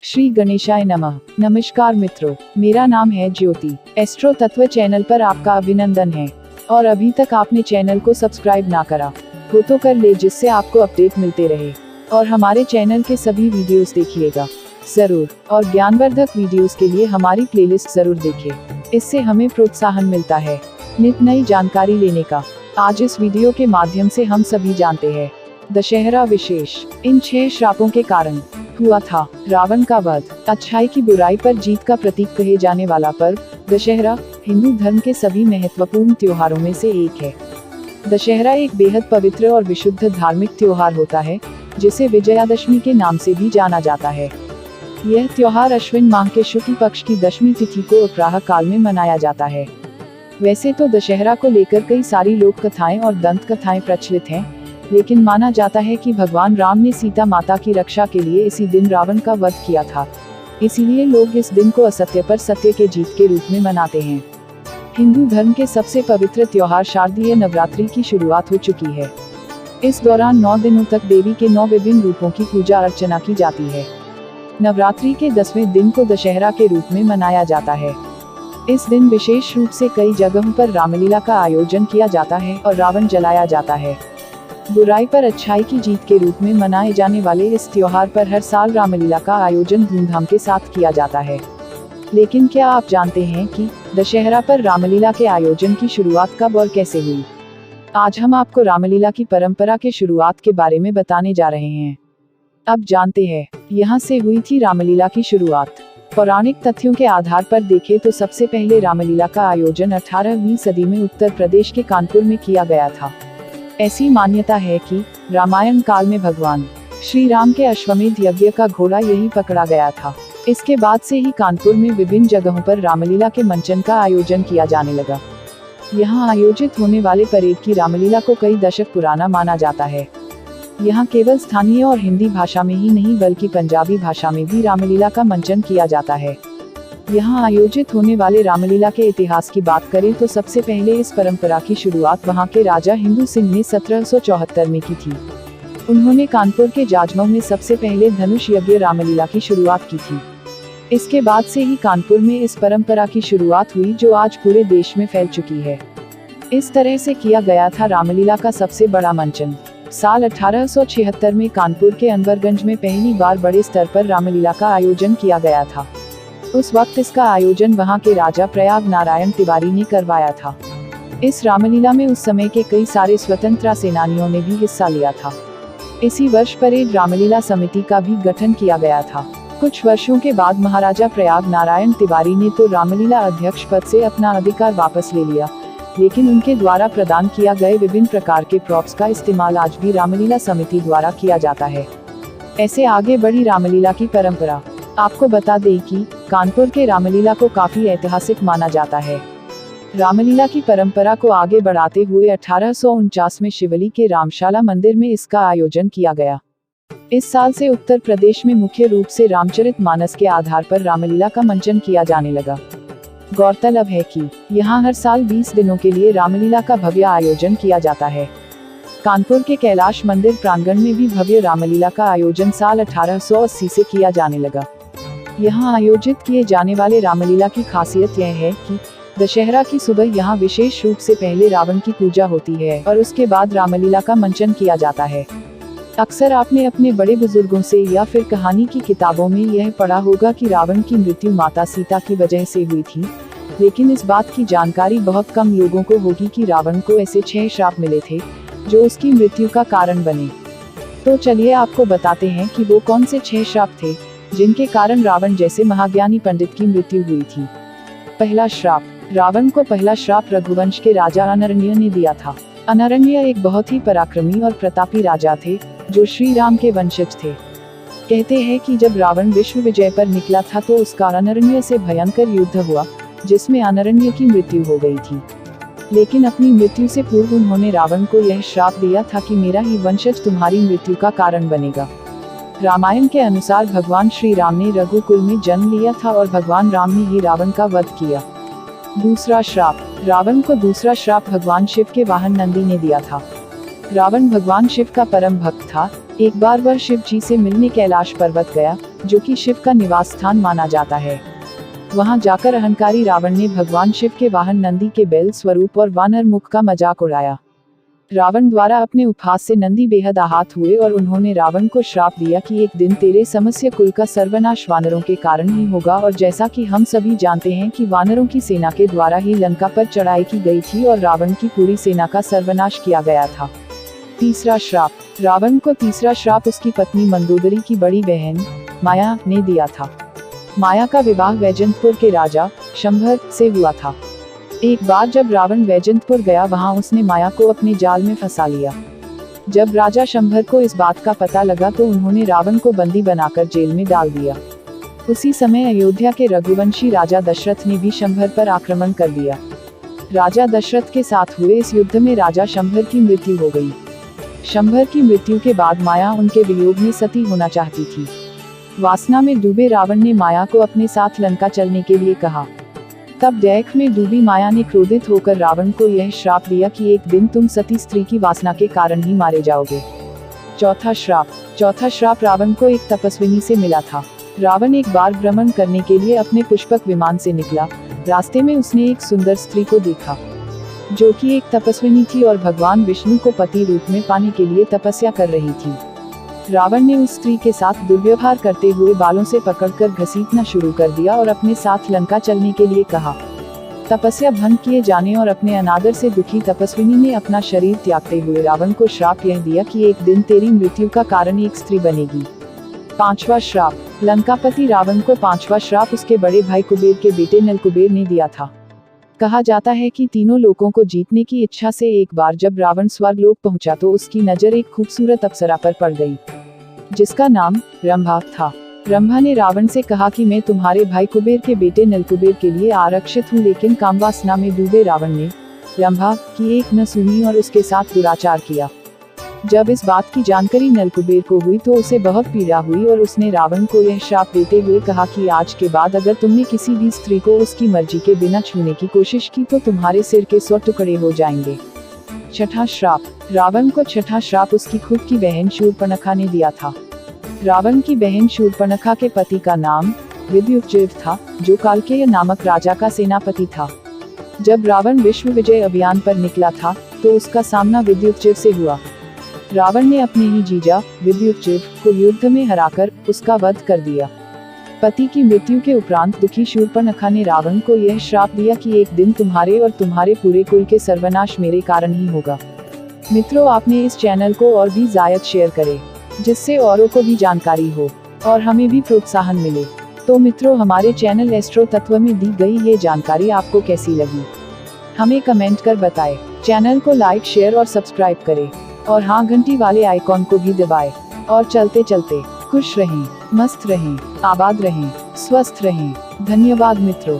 श्री गणेशाय नमः। नमस्कार मित्रों, मेरा नाम है ज्योति। एस्ट्रो तत्व चैनल पर आपका अभिनंदन है। और अभी तक आपने चैनल को सब्सक्राइब ना करा हो तो कर ले, जिससे आपको अपडेट मिलते रहे। और हमारे चैनल के सभी वीडियोस देखिएगा जरूर। और ज्ञानवर्धक वीडियोस के लिए हमारी प्लेलिस्ट जरूर देखें, इससे हमें प्रोत्साहन मिलता है नित नई जानकारी लेने का। आज इस वीडियो के माध्यम से हम सभी जानते हैं दशहरा विशेष। इन 6 श्रापों के कारण हुआ था रावण का वध। अच्छाई की बुराई पर जीत का प्रतीक कहे जाने वाला पर्व दशहरा हिंदू धर्म के सभी महत्वपूर्ण त्योहारों में से एक है। दशहरा एक बेहद पवित्र और विशुद्ध धार्मिक त्योहार होता है, जिसे विजयादशमी के नाम से भी जाना जाता है। यह त्योहार अश्विन माह के शुक्ल पक्ष की दशमी तिथि को अपराह काल में मनाया जाता है। वैसे तो दशहरा को लेकर कई सारी लोक कथाएं और दंत कथाएं प्रचलित हैं, लेकिन माना जाता है कि भगवान राम ने सीता माता की रक्षा के लिए इसी दिन रावण का वध किया था। इसीलिए लोग इस दिन को असत्य पर सत्य के जीत के रूप में मनाते हैं। हिंदू धर्म के सबसे पवित्र त्योहार शारदीय नवरात्रि की शुरुआत हो चुकी है। इस दौरान 9 दिनों तक देवी के 9 विभिन्न रूपों की पूजा अर्चना की जाती है। नवरात्रि के 10वें दिन को दशहरा के रूप में मनाया जाता है। इस दिन विशेष रूप से कई जगहों पर रामलीला का आयोजन किया जाता है और रावण जलाया जाता है। बुराई पर अच्छाई की जीत के रूप में मनाए जाने वाले इस त्योहार पर हर साल रामलीला का आयोजन धूमधाम के साथ किया जाता है। लेकिन क्या आप जानते हैं कि दशहरा पर रामलीला के आयोजन की शुरुआत कब और कैसे हुई? आज हम आपको रामलीला की परंपरा के शुरुआत के बारे में बताने जा रहे हैं। अब जानते हैं यहाँ से हुई थी रामलीला की शुरुआत। पौराणिक तथ्यों के आधार पर देखें तो सबसे पहले रामलीला का आयोजन 18वीं सदी में उत्तर प्रदेश के कानपुर में किया गया था। ऐसी मान्यता है कि रामायण काल में भगवान श्री राम के अश्वमेध यज्ञ का घोड़ा यही पकड़ा गया था। इसके बाद से ही कानपुर में विभिन्न जगहों पर रामलीला के मंचन का आयोजन किया जाने लगा। यहाँ आयोजित होने वाले परेड की रामलीला को कई दशक पुराना माना जाता है। यहाँ केवल स्थानीय और हिंदी भाषा में ही नहीं बल्कि पंजाबी भाषा में भी रामलीला का मंचन किया जाता है। यहाँ आयोजित होने वाले रामलीला के इतिहास की बात करें तो सबसे पहले इस परंपरा की शुरुआत वहाँ के राजा हिंदू सिंह ने 1774 में की थी। उन्होंने कानपुर के जाजमऊ में सबसे पहले धनुष यज्ञ रामलीला की शुरुआत की थी। इसके बाद से ही कानपुर में इस परंपरा की शुरुआत हुई, जो आज पूरे देश में फैल चुकी है। इस तरह से किया गया था रामलीला का सबसे बड़ा मंचन। साल 1876 में कानपुर के अनवरगंज में पहली बार बड़े स्तर पर रामलीला का आयोजन किया गया था। उस वक्त इसका आयोजन वहां के राजा प्रयाग नारायण तिवारी ने करवाया था। इस रामलीला में उस समय के कई सारे स्वतंत्रता सेनानियों ने भी हिस्सा लिया था। इसी वर्ष परेड रामलीला समिति का भी गठन किया गया था। कुछ वर्षों के बाद महाराजा प्रयाग नारायण तिवारी ने तो रामलीला अध्यक्ष पद से अपना अधिकार वापस ले लिया, लेकिन उनके द्वारा प्रदान किया गए विभिन्न प्रकार के प्रॉप्स का इस्तेमाल आज भी रामलीला समिति द्वारा किया जाता है। ऐसे आगे बढ़ी रामलीला की परंपरा। आपको बता दें कि कानपुर के रामलीला को काफी ऐतिहासिक माना जाता है। रामलीला की परंपरा को आगे बढ़ाते हुए 1849 में शिवली के रामशाला मंदिर में इसका आयोजन किया गया। इस साल से उत्तर प्रदेश में मुख्य रूप से रामचरितमानस के आधार पर रामलीला का मंचन किया जाने लगा। गौरतलब है कि यहाँ हर साल 20 दिनों के लिए रामलीला का भव्य आयोजन किया जाता है। कानपुर के कैलाश मंदिर प्रांगण में भी भव्य रामलीला का आयोजन साल 1880 से किया जाने लगा। यहाँ आयोजित किए जाने वाले रामलीला की खासियत यह है कि दशहरा की सुबह यहाँ विशेष रूप से पहले रावण की पूजा होती है और उसके बाद रामलीला का मंचन किया जाता है। अक्सर आपने अपने बड़े बुजुर्गों से या फिर कहानी की किताबों में यह पढ़ा होगा कि रावण की मृत्यु माता सीता की वजह से हुई थी, लेकिन इस बात की जानकारी बहुत कम लोगों को होगी कि रावण को ऐसे 6 श्राप मिले थे जो उसकी मृत्यु का कारण बने। तो चलिए आपको बताते हैं कि वो कौन से 6 श्राप थे जिनके कारण रावण जैसे महाज्ञानी पंडित की मृत्यु हुई थी। पहला श्राप। रावण को पहला श्राप रघुवंश के राजा अनरण्य ने दिया था। अनरण्य एक बहुत ही पराक्रमी और प्रतापी राजा थे जो श्री राम के वंशज थे। कहते हैं कि जब रावण विश्व विजय पर निकला था तो उसका अनरण्य से भयंकर युद्ध हुआ, जिसमें अनरण्य की मृत्यु हो गई थी। लेकिन अपनी मृत्यु से पूर्व उन्होंने रावण को यह श्राप दिया था कि मेरा ही वंशज तुम्हारी मृत्यु का कारण बनेगा। रामायण के अनुसार भगवान श्री राम ने रघुकुल में जन्म लिया था और भगवान राम ने ही रावण का वध किया। दूसरा श्राप। रावण को दूसरा श्राप भगवान शिव के वाहन नंदी ने दिया था। रावण भगवान शिव का परम भक्त था। एक बार वह शिव जी से मिलने कैलाश पर्वत गया, जो कि शिव का निवास स्थान माना जाता है। वहां जाकर अहंकारी रावण ने भगवान शिव के वाहन नंदी के बैल स्वरूप और वानर मुख का मजाक उड़ाया। रावण द्वारा अपने उपहास से नंदी बेहद आहत हुए और उन्होंने रावण को श्राप दिया कि एक दिन तेरे समस्त कुल का सर्वनाश वानरों के कारण ही होगा। और जैसा कि हम सभी जानते हैं कि वानरों की सेना के द्वारा ही लंका पर चढ़ाई की गई थी और रावण की पूरी सेना का सर्वनाश किया गया था। तीसरा श्राप। रावण को तीसरा श्राप उसकी पत्नी मंदोदरी की बड़ी बहन माया ने दिया था। माया का विवाह वैजंतपुर के राजा शंभर से हुआ था। एक बार जब रावण वैजंतपुर गया, वहां उसने माया को अपने जाल में फंसा लिया। जब राजा शंभर को इस बात का पता लगा तो उन्होंने रावण को बंदी बनाकर जेल में डाल दिया। उसी समय अयोध्या के रघुवंशी राजा दशरथ ने भी शंभर पर आक्रमण कर दिया। राजा दशरथ के साथ हुए इस युद्ध में राजा शंभर की मृत्यु हो गई। शंभर की मृत्यु के बाद माया उनके वियोग में सती होना चाहती थी। वासना में डूबे रावण ने माया को अपने साथ लंका चलने के लिए कहा। तब दैख में डूबी माया ने क्रोधित होकर रावण को यह श्राप दिया कि एक दिन तुम सती स्त्री की वासना के कारण ही मारे जाओगे। चौथा श्राप। चौथा श्राप रावण को एक तपस्विनी से मिला था। रावण एक बार भ्रमण करने के लिए अपने पुष्पक विमान से निकला। रास्ते में उसने एक सुंदर स्त्री को देखा, जो कि एक तपस्विनी थी और भगवान विष्णु को पति रूप में पाने के लिए तपस्या कर रही थी। रावण ने उस स्त्री के साथ दुर्व्यवहार करते हुए बालों से पकड़कर घसीटना शुरू कर दिया और अपने साथ लंका चलने के लिए कहा। तपस्या भंग किए जाने और अपने अनादर से दुखी तपस्विनी ने अपना शरीर त्यागते हुए रावण को श्राप यह दिया कि एक दिन तेरी मृत्यु का कारण एक स्त्री बनेगी। पांचवा श्राप। लंकापति रावण को पांचवा श्राप उसके बड़े भाई कुबेर के बेटे नलकुबेर ने दिया था। कहा जाता है कि तीनों लोकों को जीतने की इच्छा से एक बार जब रावण स्वर्गलोक पहुंचा तो उसकी नजर एक खूबसूरत अप्सरा पर पड़ गई, जिसका नाम रंभा था। रंभा ने रावण से कहा कि मैं तुम्हारे भाई कुबेर के बेटे नलकुबेर के लिए आरक्षित हूँ, लेकिन कामवासना में डूबे रावण ने रंभा की एक न सुनी और उसके साथ दुराचार किया। जब इस बात की जानकारी नलकुबेर को हुई तो उसे बहुत पीड़ा हुई और उसने रावण को यह श्राप देते हुए कहा कि आज के बाद अगर तुमने किसी भी स्त्री को उसकी मर्जी के बिना छूने की कोशिश की तो तुम्हारे सिर के 100 टुकड़े हो जाएंगे। छठा श्राप। रावण को छठा श्राप उसकी खुद की बहन शूर्पणखा ने दिया था। रावण की बहन शूर्पणखा के पति का नाम विद्युच्चैव था, जो कालकेय नामक राजा का सेनापति था। जब रावण विश्व विजय अभियान पर निकला था तो उसका सामना विद्युच्चैव से हुआ। रावण ने अपने ही जीजा विद्युच्चैव को युद्ध में हराकर उसका वध कर दिया। पति की मृत्यु के उपरांत दुखी शूर्पणखा ने रावण को यह श्राप दिया कि एक दिन तुम्हारे और तुम्हारे पूरे कुल के सर्वनाश मेरे कारण ही होगा। मित्रों, आपने इस चैनल को और भी ज़्यादा शेयर करें, जिससे औरों को भी जानकारी हो और हमें भी प्रोत्साहन मिले। तो मित्रों, हमारे चैनल एस्ट्रो तत्व में दी गई ये जानकारी आपको कैसी लगी, हमें कमेंट कर बताएं। चैनल को लाइक, शेयर और सब्सक्राइब करें और हाँ, घंटी वाले आइकॉन को भी दबाएं। और चलते चलते खुश रहें, मस्त रहें, आबाद रहें, स्वस्थ रहें। धन्यवाद मित्रों।